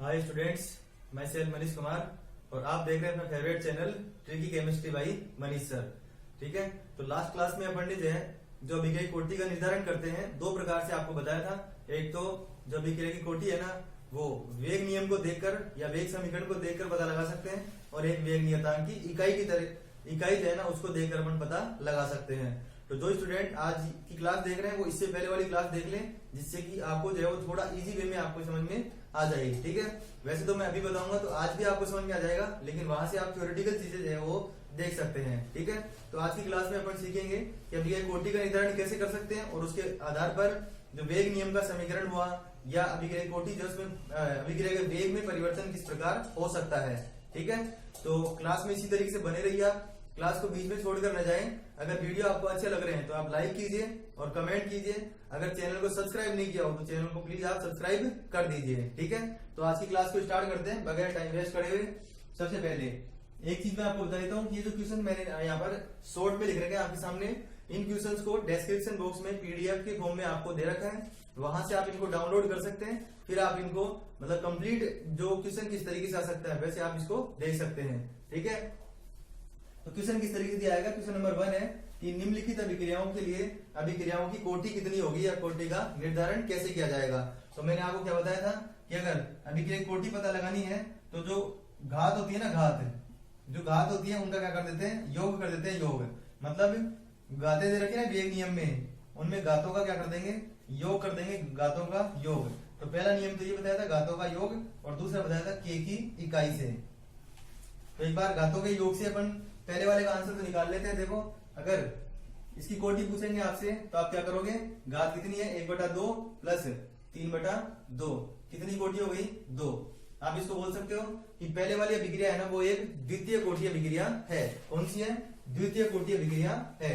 Hi students, मैं cell Manish Kumar और आप देख रहे हैं अपना favourite channel tricky chemistry by Manish sir. ठीक है, तो लास्ट क्लास में अपन ने जो है जो अभिक्रिया की कोटि का निर्धारण करते हैं दो प्रकार से आपको बताया था। एक तो जो अभिक्रिया की कोटि है ना वो वेग नियम को देखकर या वेग समीकरण को देखकर पता लगा सकते हैं, और एक वेग नियतांक की इकाई जो है ना उसको देखकर अपन पता लगा सकते हैं। तो जो स्टूडेंट आज की क्लास देख रहे हैं वो इससे पहले वाली क्लास देख लें, जिससे कि आपको जो है वो थोड़ा इजी वे में आपको समझ में आ जाएगी। ठीक है, वैसे तो मैं अभी बताऊंगा तो आज भी आपको समझ में आ जाएगा, लेकिन वहां से आप थ्योरेटिकल चीजें जो है वो देख सकते हैं। ठीक है, तो आज की क्लास में अपन सीखेंगे कि अभिक्रिया कोटि का निर्धारण कैसे कर सकते हैं, और उसके आधार पर जो वेग नियम का समीकरण हुआ या अभिक्रिया कोटि जो उसमें अभिक्रिया के वेग में परिवर्तन किस प्रकार हो सकता है। ठीक है, तो क्लास में इसी तरीके से बने रहिए आप, क्लास को बीच में छोड़कर न जाएं। अगर वीडियो आपको अच्छे लग रहे हैं तो आप लाइक कीजिए और कमेंट कीजिए। अगर चैनल को सब्सक्राइब नहीं किया हो तो चैनल को प्लीज आप सब्सक्राइब कर दीजिए। ठीक है, तो आज की क्लास को स्टार्ट करते हैं बगैर टाइम वेस्ट करे हुए। सबसे पहले एक चीज मैं आपको बता देता हूँ, ये जो क्वेश्चन मैंने यहाँ पर शॉर्ट में लिख रखे हैं आपके सामने, इन क्वेश्चंस को डिस्क्रिप्शन बॉक्स में पीडीएफ के फॉर्म में आपको दे रखा है, वहां से आप इनको डाउनलोड कर सकते हैं। फिर आप इनको मतलब कंप्लीट जो क्वेश्चन किस तरीके से आ सकता है वैसे आप इसको देख सकते हैं। ठीक है, तो क्वेश्चन किस तरीके से दिया आएगा। क्वेश्चन नंबर 1 है कि निम्नलिखित अभिक्रियाओं के लिए अभिक्रियाओं की कोटि कितनी होगी या कोटि का निर्धारण कैसे किया जाएगा। तो मैंने आपको क्या बताया था कि अगर अभिक्रिया की कोटि पता लगानी है तो जो घात होती है ना, जो घात होती है उनका क्या कर देते हैं, योग कर देते हैं। योग मतलब घातें दे रखी है ना वेग नियम में, उनमें घातों का क्या कर देंगे, योग कर देंगे, घातों का योग। तो पहला नियम तो ये बताया था घातों का योग, और दूसरा बताया था के की इकाई से। तो एक बार घातों के योग से अपन पहले वाले का आंसर तो निकाल लेते हैं। देखो, अगर इसकी कोटि पूछेंगे आपसे तो आप क्या करोगे, घात कितनी है 1/2 प्लस 3/2, कितनी कोटि हो गई 2। आप इसको बोल सकते हो कि पहले वाली अभिक्रिया है ना वो एक द्वितीय कोटि अभिक्रिया है। कौन सी है, द्वितीय कोटि अभिक्रिया है।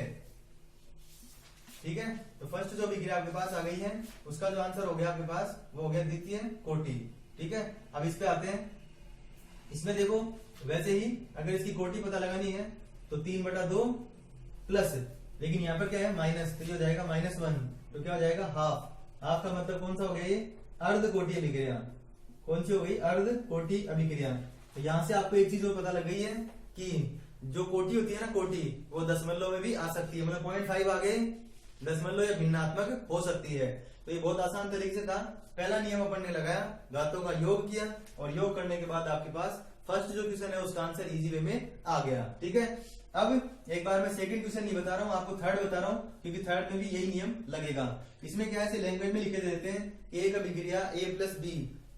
ठीक है, तो फर्स्ट जो अभिक्रिया आपके पास आ गई है उसका जो आंसर हो गया आपके पास वो हो गया द्वितीय कोटि। ठीक है, अब इस पे आते हैं। इसमें देखो वैसे ही अगर इसकी कोटि पता लगानी है तो 3/2 प्लस, लेकिन यहाँ पर क्या है माइनस, तो ये हो जाएगा -1, तो क्या हो जाएगा हाफ। हाफ का मतलब कौन सा हो गया, ये अर्ध कोटि अभिक्रिया। कौन सी हो गई, अर्ध कोटि अभिक्रिया। तो यहाँ से आपको एक चीज और पता लग गई है कि जो कोटि होती है ना, कोटि वो दशमलव में भी आ सकती है, मतलब 0.5 आगे दशमलव या भिन्नात्मक हो सकती है। तो ये बहुत आसान तरीके से था। पहला नियम अपन ने लगाया, घातों का योग किया, और योग करने के बाद आपके पास फर्स्ट जो क्वेश्चन है उसका आंसर इजी वे में आ गया। ठीक है, अब एक बार मैं सेकंड क्वेश्चन नहीं बता रहा हूँ, आपको थर्ड बता रहा हूँ, क्योंकि थर्ड में भी यही नियम लगेगा। इसमें क्या है, लैंग्वेज में लिखे देते हैं कि एक अभिक्रिया A + B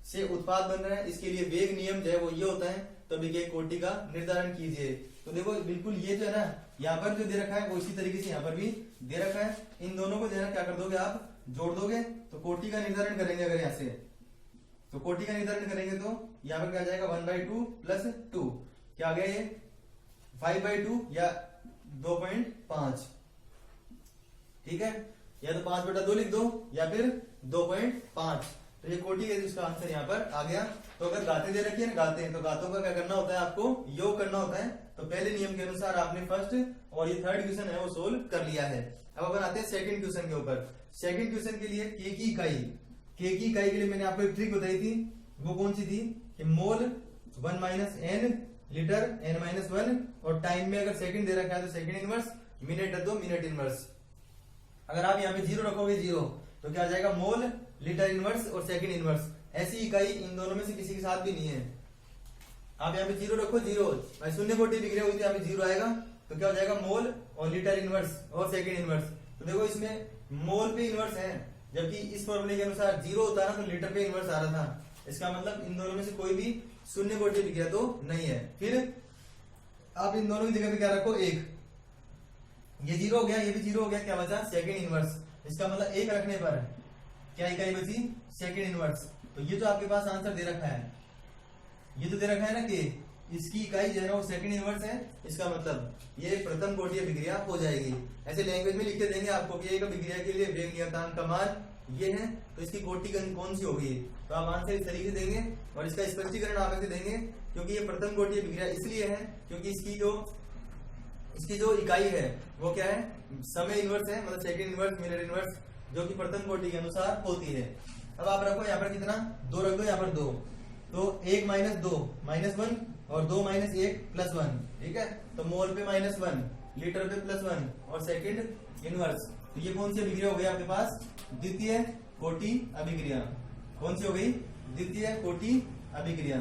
से उत्पाद बन रहा है, इसके लिए वेग नियम जो है वो ये होता है, तो अभिक्रिया कोटि का निर्धारण कीजिए। तो देखो बिल्कुल ये जो है ना यहाँ पर जो दे रखा है वो इसी तरीके से यहाँ पर भी दे रखा है। इन दोनों को जो है ना क्या कर दोगे, आप जोड़ दोगे तो कोटि का निर्धारण करेंगे। अगर यहाँ से तो कोटि का निर्धारण करेंगे तो यहाँ पर क्या आ जाएगा 1/2 प्लस 2, क्या आ गया ये 5/2 या 2.5। ठीक है, या तो 5/2 लिख दो या फिर 2.5। तो ये कोटि है जिसका आंसर यहाँ पर आ गया। तो अगर गाते दे रखी है ना, गाते हैं तो गातों का क्या करना होता है, आपको योग करना होता है। तो पहले नियम के अनुसार आपने फर्स्ट और ये थर्ड क्वेश्चन है वो सोल्व कर लिया है। अब अपन आते हैं सेकंड क्वेश्चन के ऊपर। सेकंड क्वेश्चन के लिए के की इकाई के लिए मैंने आपको एक ट्रिक बताई थी, वो कौन सी थी कि मोल 1 - n लीटर n-1, और टाइम में अगर सेकंड दे रखा है तो सेकंड इनवर्स, मिनट है तो मिनट इनवर्स। अगर आप यहाँ पे 0 रखोगे 0 तो क्या आ जाएगा मोल लीटर इनवर्स और सेकंड इनवर्स। ऐसी इकाई इन दोनों में से किसी के साथ भी नहीं है। आप यहाँ पे 0 रखो 0, भाई शून्य कोटि अभिक्रिया हुई थी, यहाँ पे 0 आएगा तो क्या हो जाएगा मोल और लीटर इनवर्स और सेकंड इनवर्स। तो देखो इसमें मोल पे इनवर्स है, जबकि इस फॉर्मूले के अनुसार 0 होता है ना तो लीटर पे इनवर्स आ रहा था। इसका मतलब इन दोनों में से कोई भी शून्य कोटि अभिक्रिया तो नहीं है। फिर आप इन दोनों की जगह पे क्या रखो 1, ये 0 हो गया, ये भी 0 हो गया, क्या बचा सेकंड इनवर्स। इसका मतलब 1 रखने पर क्या इकाई बची, सेकंड इनवर्स। तो ये जो आपके पास आंसर दे रखा है, ये तो दे रखा है ना कि इसकी इकाई जो है ना वो सेकंड इनवर्स है, इसका मतलब ये प्रथम कोटि अभिक्रिया हो जाएगी। ऐसे लैंग्वेज में लिख के देंगे आपको कि एक अभिक्रिया के लिए वेग नियतांक का मान ये है, तो इसकी कोटि कौन सी होगी। तो आप आंसर इस तरीके से देंगे, और इसका स्पष्टीकरण आप ऐसे देंगे क्योंकि ये प्रथम कोटि अभिक्रिया इसलिए है क्योंकि इसकी जो इकाई है वो क्या है, समय इनवर्स है, मतलब सेकंड इनवर्स, मिनट इनवर्स, जो कि प्रथम कोटि के अनुसार होती है। अब आप रखो यहाँ पर कितना, 2 रख दो, यहाँ पर 2, तो 1 माइनस 2 -1 और 2 माइनस 1 +1, ठीक है। तो मोल पे -1, लीटर पे +1 और सेकंड इनवर्स। तो ये कौन सी अभिक्रिया हो गई आपके पास? द्वितीय कोटि अभिक्रिया। कौन सी हो गई? द्वितीय कोटि अभिक्रिया,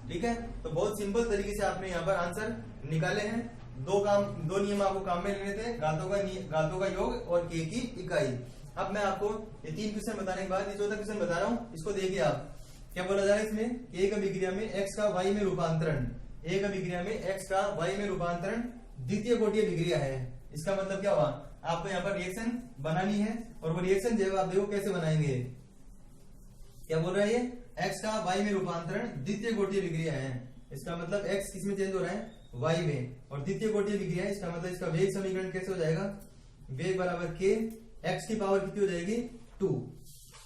ठीक है। तो बहुत सिंपल तरीके से आपने यहाँ पर आंसर निकाले हैं। दो नियम आपको काम में लेने थे, घातों का योग और के की इकाई। अब मैं आपको ये 3 क्वेश्चन बताने के बाद ये चौथा क्वेश्चन बता रहा हूँ, इसको देखिए आप। क्या बोला जा रहा है इसमें? एक अभिक्रिया में x का y में रूपांतरण, एक अभिक्रिया में x का y में रूपांतरण द्वितीय कोटि अभिक्रिया है। इसका मतलब क्या हुआ? आपको यहाँ पर रिएक्शन बनानी है और वो रिएक्शन जो आप देखो कैसे बनाएंगे। क्या बोल रहा है ये? x का y में रूपांतरण द्वितीय कोटि अभिक्रिया है। इसका मतलब x किस में चेंज हो रहा है? y में। और द्वितीय कोटि अभिक्रिया है, इसका मतलब इसका वेग समीकरण कैसे हो जाएगा? वेग बराबर k, x की पावर कितनी हो जाएगी? 2।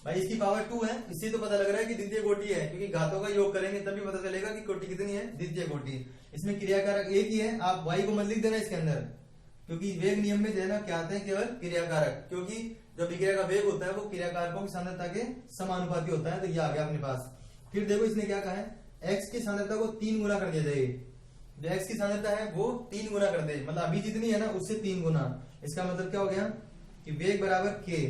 भाई इसकी पावर 2 है, इससे तो पता लग रहा है कि द्वितीय कोटि है, क्योंकि घातों का योग करेंगे तभी पता चलेगा कि कोटि कितनी है, द्वितीय कोटि। इसमें क्रियाकारक एक ही है, आप y को मत लिख देना इसके अंदर, क्योंकि वेग नियम में जो है ना क्या आते हैं? केवल क्रियाकारक, क्योंकि जो अभिक्रिया का वेग होता है वो क्रियाकारकों की सांद्रता के समानुपाती होता है। तो ये आ गया अपने पास। फिर देखो इसने क्या कहा है? x की सांद्रता को 3 गुना कर दिया जाए। जो x की सांद्रता है वो 3 गुना कर दे, मतलब अभी जितनी है ना उससे 3 गुना। इसका मतलब क्या हो गया कि वेग बराबर k,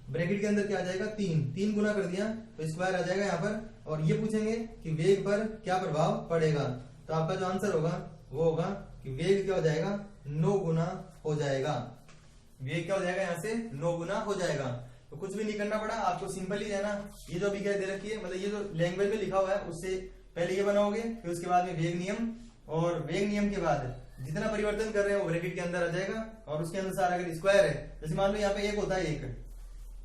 ब्रैकेट के अंदर क्या आ जाएगा? 3 गुना कर दिया तो स्क्वायर आ जाएगा यहाँ पर। और ये पूछेंगे कि वेग पर क्या प्रभाव पड़ेगा, तो आपका जो आंसर होगा वो होगा कि वेग क्या हो जाएगा? 9 गुना हो जाएगा। वेग क्या हो जाएगा? यहाँ से 9 गुना हो जाएगा। तो कुछ भी नहीं करना पड़ा आपको, सिंपली है ना, ये जो अभिक्रिया दे रखी है, मतलब ये जो लैंग्वेज में लिखा हुआ है उससे पहले ये बनाओगे, फिर उसके बाद में वेग नियम, और वेग नियम के बाद जितना परिवर्तन कर रहे हैं वो ब्रैकेट के अंदर आ जाएगा। और उसके अनुसार अगर स्क्वायर है, जैसे मान लो यहाँ पे 1 होता है, 1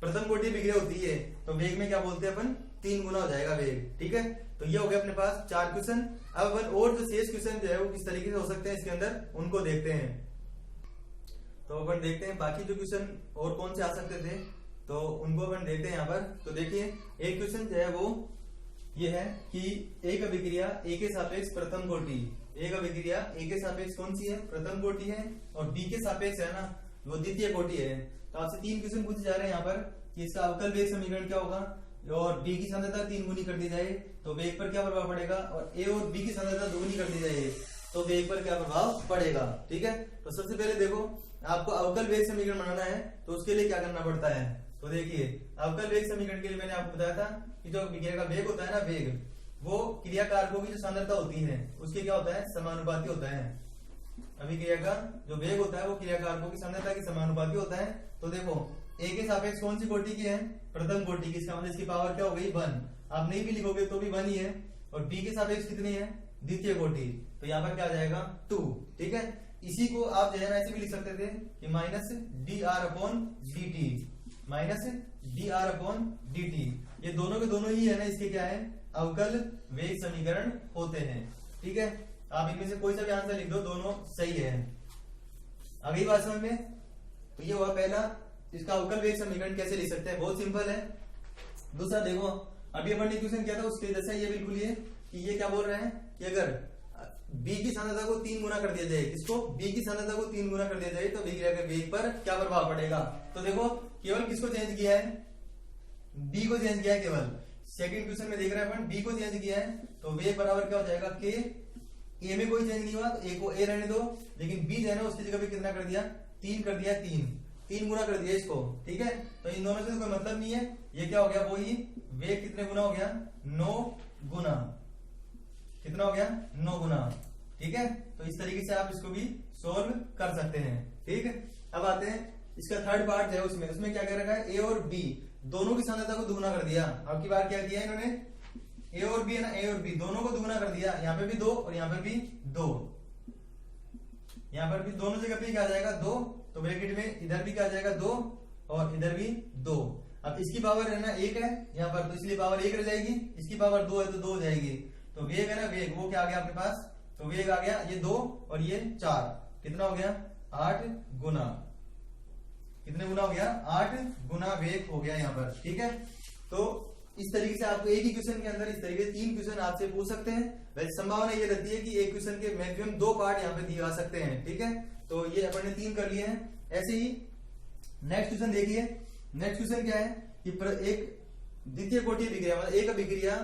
प्रथम कोटि अभिक्रिया होती है, तो वेग में क्या बोलते हैं अपन? 3 गुना हो जाएगा वेग, ठीक है। तो ये हो गया अपने पास 4 क्वेश्चन। अब अपन और जो शेष क्वेश्चन जो है वो किस तरीके से हो सकते हैं इसके अंदर, उनको देखते हैं। तो अपन देखते हैं बाकी जो क्वेश्चन और कौन से आ सकते थे, तो उनको अपन देखते हैं यहाँ पर। तो देखिए एक क्वेश्चन जो है वो ये है कि एक अभिक्रिया ए के सापेक्ष प्रथम कोटि, एक अभिक्रिया ए के सापेक्ष कौन सी है? प्रथम कोटि है, और बी के सापेक्ष है ना वो द्वितीय कोटि है। तो आपसे 3 क्वेश्चन पूछे जा रहे हैं यहाँ पर कि इसका अवकल वेग समीकरण क्या होगा, और बी की सांद्रता 3 गुनी कर दी जाए तो वेग पर क्या प्रभाव पड़ेगा, और ए और बी की सांद्रता 2 गुनी कर दी जाए तो वेग पर क्या प्रभाव पड़ेगा, ठीक है। तो सबसे पहले देखो आपको अवकल वेग समीकरण बनाना है, तो उसके लिए क्या करना पड़ता है। तो देखिए अवकल वेग समीकरण के लिए मैंने आपको बताया था कि जो अभिक्रिया का वेग होता है ना, वेग वो क्रियाकारकों की जो सांद्रता होती है उसके क्या होता है? समानुपाती होता है। अभिक्रिया का जो वेग होता है वो क्रियाकारकों की सांद्रता के समानुपाती होता है। तो देखो ए के सापेक्ष कौन सी कोटि की है? प्रथम कोटि की। इसका मतलब इसकी पावर क्या हो गई? 1। आप नहीं भी लिखोगे तो भी 1 ही है। और बी के सापेक्ष कितनी है? द्वितीय कोटि। तो यहाँ पर क्या आ जाएगा? 2, ठीक है। इसी को आप जो है ना ऐसे भी लिख सकते थे कि माइनस dr/dt। ये दोनों के दोनों ही है ना, इसके क्या है? अवकल वेग समीकरण होते हैं, ठीक है। आप इनमें से कोई सा भी आंसर लिख दो, दोनों सही है। अगली बात समझ में? तो ये हुआ पहला, इसका अवकल वेग समीकरण कैसे लिख सकते हैं, बहुत सिंपल है। दूसरा देखो, अभी अपन ने क्वेश्चन किया था उसके जैसा ये बिल्कुल ये कि ये क्या बोल रहे हैं कि अगर बी की सांद्रता को 3 गुना कर दिया जाए, किसको? बी की सांद्रता को 3 गुना कर दिया जाए तो अभिक्रिया के वेग पर क्या प्रभाव पड़ेगा। तो देखो केवल किसको चेंज किया है? बी को चेंज किया है केवल। सेकंड क्वेश्चन में देख रहे हैं अपन बी को चेंज किया है, तो वेग बराबर क्या हो जाएगा? के। ए में कोई चेंज नहीं हुआ तो ए को ए रहने दो, लेकिन बी जो है ना उसकी जगह पे कितना कर दिया? 3 कर दिया, 3 गुना कर दिया इसको, ठीक है। तो इन दोनों से तो कोई मतलब नहीं है। ये क्या हो गया? वो ही वेग कितने गुना हो गया? 9 गुना। कितना हो गया? 9 गुना, ठीक है। तो इस तरीके से आप इसको भी सोल्व कर सकते हैं, ठीक है। अब आते हैं इसका थर्ड पार्ट है, उसमें क्या कर रखा है? ए और बी दोनों की सांद्रता को दुगुना कर दिया। अब की बार क्या किया इन्होंने? ए और बी है ना, ए और बी दोनों को दुगुना कर दिया। यहाँ पे भी 2 और यहाँ पे भी 2, यहाँ पर भी दोनों जगह पे क्या आ जाएगा? 2। तो ब्रैकेट में इधर भी क्या आ जाएगा? 2 और इधर भी 2। अब इसकी पावर है ना 1 है यहाँ पर, तो इसलिए पावर 1 रह जाएगी। इसकी पावर 2 है तो 2 हो जाएगी। तो वेग है ना, वेग वो क्या आ गया अपने पास? तो वेग आ गया ये 2 और ये 4, कितना हो गया? 8 गुना। कितने गुना हो गया? 8 गुना वेग हो गया यहाँ पर, ठीक है। तो इस तरीके से आपको एक ही क्वेश्चन के अंदर इस तरीके से 3 क्वेश्चन आपसे पूछ सकते हैं। वैसे संभावना ये रहती है कि एक क्वेश्चन के मैक्सिमम 2 पार्ट यहाँ पे दिए आ सकते हैं, ठीक है। तो ये अपन ने 3 कर लिए हैं। ऐसे ही नेक्स्ट क्वेश्चन देखिए। नेक्स्ट क्वेश्चन क्या है कि एक द्वितीय कोटि अभिक्रिया, मतलब एक अभिक्रिया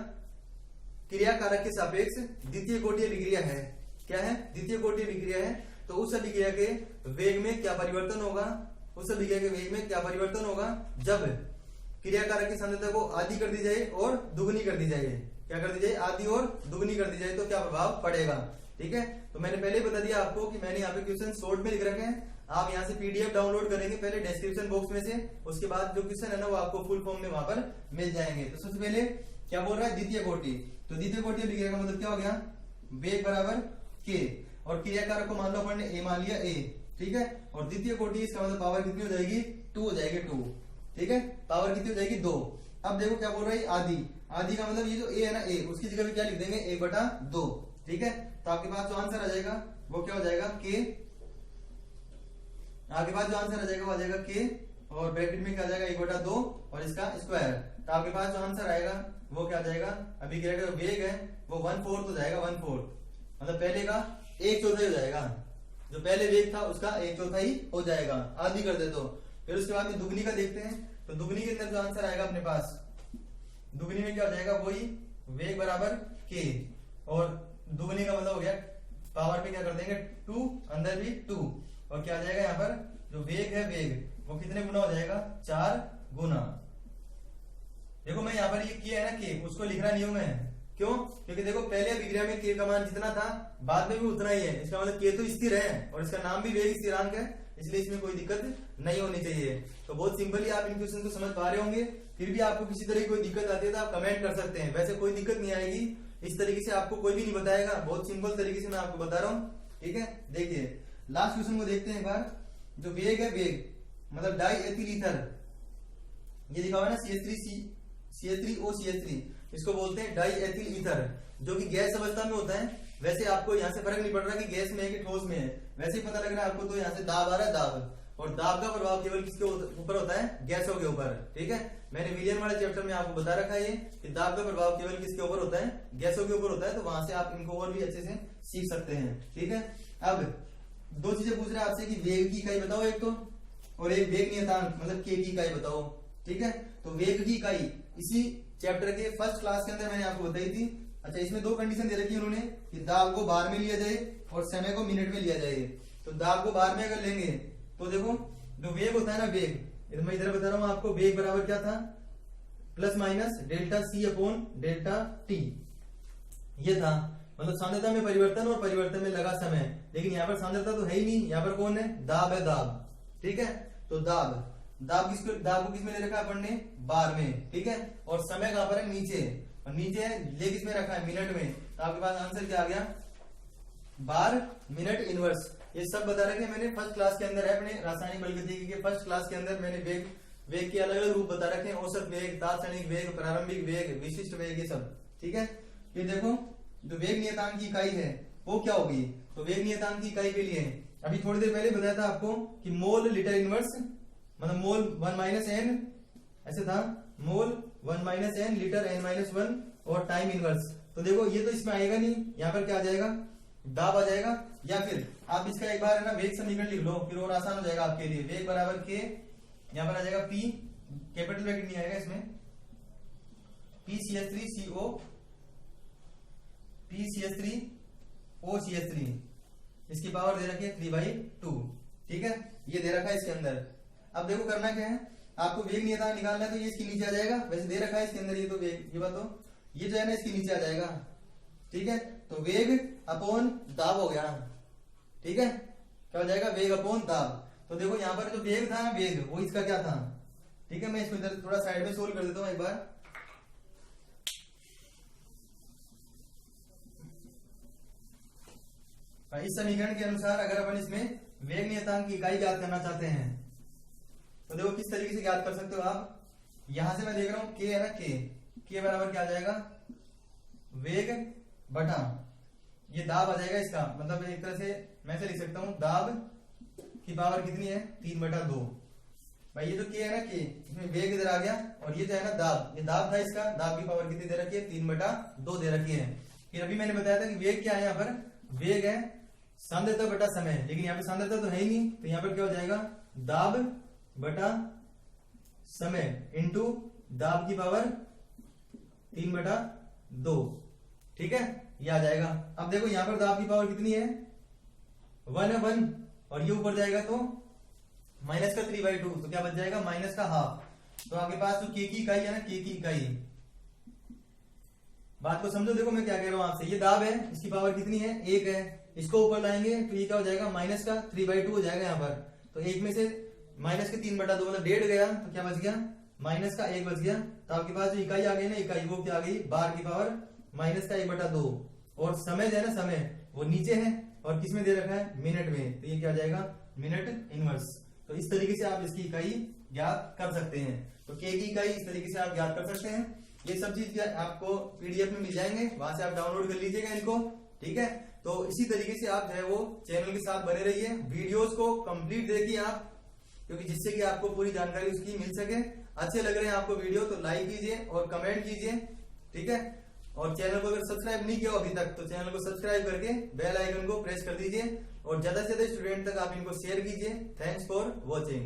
क्रिया कारक के सापेक्ष द्वितीय कोटि अभिक्रिया है। क्या है? द्वितीय कोटि अभिक्रिया है। तो उस अभिक्रिया के वेग में क्या परिवर्तन होगा? उस अभिक्रिया के वेग में क्या परिवर्तन होगा जब क्रिया कारक की सांद्रता को आधी कर दी जाए और दुगनी कर दी जाए। क्या कर दी जाए? आधी और दुगनी कर दी जाए तो क्या प्रभाव पड़ेगा। ठीक है, तो मैंने पहले ही बता दिया आपको कि मैंने यहाँ पे क्वेश्चन शॉर्ट में लिख रखे हैं। आप यहाँ से पीडीएफ डाउनलोड करेंगे पहले डिस्क्रिप्शन बॉक्स में से, उसके बाद जो क्वेश्चन है ना वो आपको फुल फॉर्म में वहां पर मिल जाएंगे। तो सबसे पहले क्या बोल रहा है? द्वितीय कोटि। तो द्वितीय कोटि अभिक्रिया का मतलब क्या हो गया? वेग बराबर के, और क्रिया कारक को मान लो अपन ने ए मान लिया ए। ठीक है, और द्वितीय कोटि इसका मतलब पावर कितनी हो जाएगी? 2 हो जाएगी 2। ठीक है, पावर कितनी हो जाएगी? 2। अब देखो क्या बोल रहा है? आधी। आधी का मतलब ये जो ए है ना ए, उसकी जगह पे क्या लिख देंगे? 1/2। ठीक है, तो आपके पास जो आंसर आ जाएगा वो क्या हो जाएगा? के। आपके पास जो आंसर आ जाएगा वो आ जाएगा के, और ब्रैकेट में क्या आ जाएगा? 1/2 और इसका स्क्वायर। तो आपके पास जो आंसर आएगा वो क्या आ जाएगा? अभिक्रिया का वेग है वो 1/4 हो जाएगा। 1/4 मतलब पहले का 1/4 हो जाएगा। जो पहले वेग था उसका 1/4 हो जाएगा, आधी कर दे तो। फिर उसके बाद में दुगनी का देखते हैं। तो दुगनी के अंदर जो आंसर आएगा अपने पास, दुगनी में क्या हो जाएगा? वही वेग बराबर के, और दुगनी का मतलब हो गया पावर पे क्या कर देंगे? 2, अंदर भी 2, और क्या आ जाएगा यहाँ पर? जो वेग है वेग वो कितने गुना हो जाएगा? 4 गुना। देखो मैं यहाँ पर ये किया है ना के, उसको लिख रहा नहीं हूं मैं। क्यों? क्योंकि देखो पहले अभिक्रिया में के का मान जितना था बाद में भी उतना ही है। इसका मतलब के तो स्थिर है और इसका नाम भी वेग स्थिरांक है, इसलिए इसमें कोई दिक्कत नहीं होनी चाहिए। तो बहुत सिंपली आप इन क्वेश्चन को समझ पा रहे होंगे। फिर भी आपको किसी तरह की कोई दिक्कत आती है तो आप कमेंट कर सकते हैं। वैसे कोई दिक्कत नहीं आएगी, इस तरीके से आपको कोई भी नहीं बताएगा। बहुत सिंपल तरीके से मैं आपको बता रहा हूँ। ठीक है, देखिए लास्ट क्वेश्चन को देखते हैं एक बार। जो वेग है वेग मतलब डाई एथिल ईथर, ये लिखा हुआ है ना CH3OCH3, इसको बोलते हैं डाई एथिल ईथर, जो कि गैस अवस्था में होता है। वैसे आपको यहाँ से फर्क नहीं पड़ रहा कि गैस में है कि ठोस में है, वैसे ही पता लग रहा है आपको। तो यहाँ से दाब आ रहा है, दाब, और दाब का प्रभाव केवल किसके ऊपर होता है? गैसों के ऊपर। ठीक है, मैंने विलियन वाले चैप्टर में आपको बता रखा है कि दाब का प्रभाव केवल किसके ऊपर होता है? गैसों के ऊपर होता है। तो वहां से आप इनको और भी अच्छे से सीख सकते हैं। ठीक है, अब 2 चीजें पूछ रहे हैं आपसे कि वेग की इकाई बताओ एक तो, और एक वेग नियतांक मतलब के की इकाई बताओ। ठीक है, तो वेग की इकाई इसी चैप्टर के फर्स्ट क्लास के अंदर मैंने आपको बताई थी। अच्छा, इसमें 2 कंडीशन दे रखी है उन्होंने कि दाब को बार में लिया जाए और समय को मिनट में लिया जाए। तो दाब को बार में अगर लेंगे तो देखो जो वेग होता है ना वेग, मैं इधर बता रहा हूं आपको, वेग बराबर क्या था? Plus minus delta C upon delta T, ये था। मतलब सांद्रता में परिवर्तन और परिवर्तन में लगा समय। लेकिन यहाँ पर सांद्रता तो है ही नहीं, यहाँ पर कौन है? दाब है, दाब। ठीक है, तो दाब को किसमें ले रखा है अपन ने? बार में। ठीक है, और समय कहां पर है? नीचे, और नीचे ले किसमें रखा है? मिनट में। तो आपके पास आंसर क्या आ गया? बार मिनट इनवर्स। ये सब बता रखे मैंने फर्स्ट क्लास के अंदर है, अपने रासायनिक बलगतिकी के फर्स्ट क्लास के अंदर मैंने वेग के अलग अलग रूप बता रखे हैं। औसत वेग, तात्क्षणिक वेग, प्रारंभिक वेग, विशिष्ट वेग, ये सब। ठीक है, ये देखो जो वेग नियतांक की इकाई है वो क्या होगी? तो वेग नियतांक की इकाई के लिए अभी थोड़ी देर पहले बताया था आपको कि मोल लीटर इनवर्स, मतलब मोल 1 - n, ऐसे था, मोल 1 - n लीटर n-1, और टाइम इनवर्स। तो देखो ये तो इसमें आएगा नहीं, यहाँ पर क्या आ जाएगा? दाब आ जाएगा। या फिर आप इसका एक बार है ना वेग समीकरण लिख लो, फिर और आसान हो जाएगा आपके लिए। वेग बराबर के, यहाँ पर आ जाएगा P, कैपिटल ब्रैकेट नहीं आएगा इसमें, PCH3OCH3, इसकी पावर दे रखी है 3/2। ठीक है, ये दे रखा है इसके अंदर। अब देखो करना क्या है, आपको वेग नियतांक निकालना है। तो ये इसके नीचे आ जाएगा, वैसे दे रखा है इसके अंदर ये तो वेग, ये बात तो ये जो है ना इसके नीचे आ जाएगा। ठीक है, तो वेग अपॉन दाब हो गया। ठीक है, क्या हो जाएगा? वेग अपॉन दाब। तो देखो यहाँ पर जो वेग था ना वेग, वो इसका क्या था? ठीक है, मैं इसको इधर थोड़ा साइड में सोल्व कर देता हूं एक बार। इस समीकरण के अनुसार अगर अपन इसमें वेग नियतांक की इकाई ज्ञात करना चाहते हैं तो देखो किस तरीके से ज्ञात कर सकते हो आप। यहां से मैं देख रहा हूं के है ना, के बराबर क्या आ जाएगा? वेग बटा ये दाब आ जाएगा इसका, मतलब एक तरह से मैं से लिख सकता हूं दाब की पावर कितनी है? 3/2। भाई ये तो के है ना के, इसमें वेग इधर आ गया, और ये जो है ना दाब, ये दाब था इसका, दाब की पावर कितनी दे रखी है? 3/2 दे रखी है। फिर अभी मैंने बताया था कि वेग क्या है, यहाँ पर वेग है सांद्रता बटा समय, लेकिन यहाँ पे सांद्रता तो है ही नहीं, तो यहाँ पर क्या हो जाएगा? दाब बटा समय इंटू दाब की पावर 3/2। ठीक है, ये आ जाएगा। अब देखो यहाँ पर दाब की पावर कितनी है, 1 है 1, और ये ऊपर जाएगा तो माइनस का 3/2, तो क्या बच जाएगा माइनस का हाफ। तो आपके पास जो के की इकाई है ना, के की इकाई, बात को समझो। देखो मैं क्या कह रहा हूं आपसे, ये दाब है, इसकी पावर कितनी है 1 है, इसको ऊपर लाएंगे तो ये क्या हो जाएगा माइनस का 3/2 हो जाएगा यहाँ पर। तो 1 में से माइनस के 3/2 मतलब 1.5 गया, तो क्या बच गया माइनस का 1 बच गया। तो आपके पास जो इकाई आ गई ना, इकाई वो क्या आ गई बार की पावर माइनस का 1/2। और समय जो है ना, समय वो नीचे है और किस में दे रखा है मिनट में, तो ये क्या आ जाएगा मिनट इनवर्स। तो इस तरीके से आप इसकी इकाई ज्ञात कर सकते हैं। तो के की इकाई इस तरीके से आप ज्ञात कर सकते हैं। ये सब चीज आपको पीडीएफ में मिल जाएंगे, वहां से आप डाउनलोड कर लीजिएगा इनको, ठीक है। तो इसी तरीके से आप जो है वो चैनल के साथ बने रहिए, वीडियोस को कंप्लीट देखिए आप, क्योंकि जिससे कि आपको पूरी जानकारी उसकी मिल सके। अच्छे लग रहे हैं आपको वीडियो तो लाइक कीजिए और कमेंट कीजिए, ठीक है। और चैनल को अगर सब्सक्राइब नहीं किया अभी तक तो चैनल को सब्सक्राइब करके बेल आइकन को प्रेस कर दीजिए और ज्यादा से ज्यादा स्टूडेंट तक आप इनको शेयर कीजिए। Thanks for watching.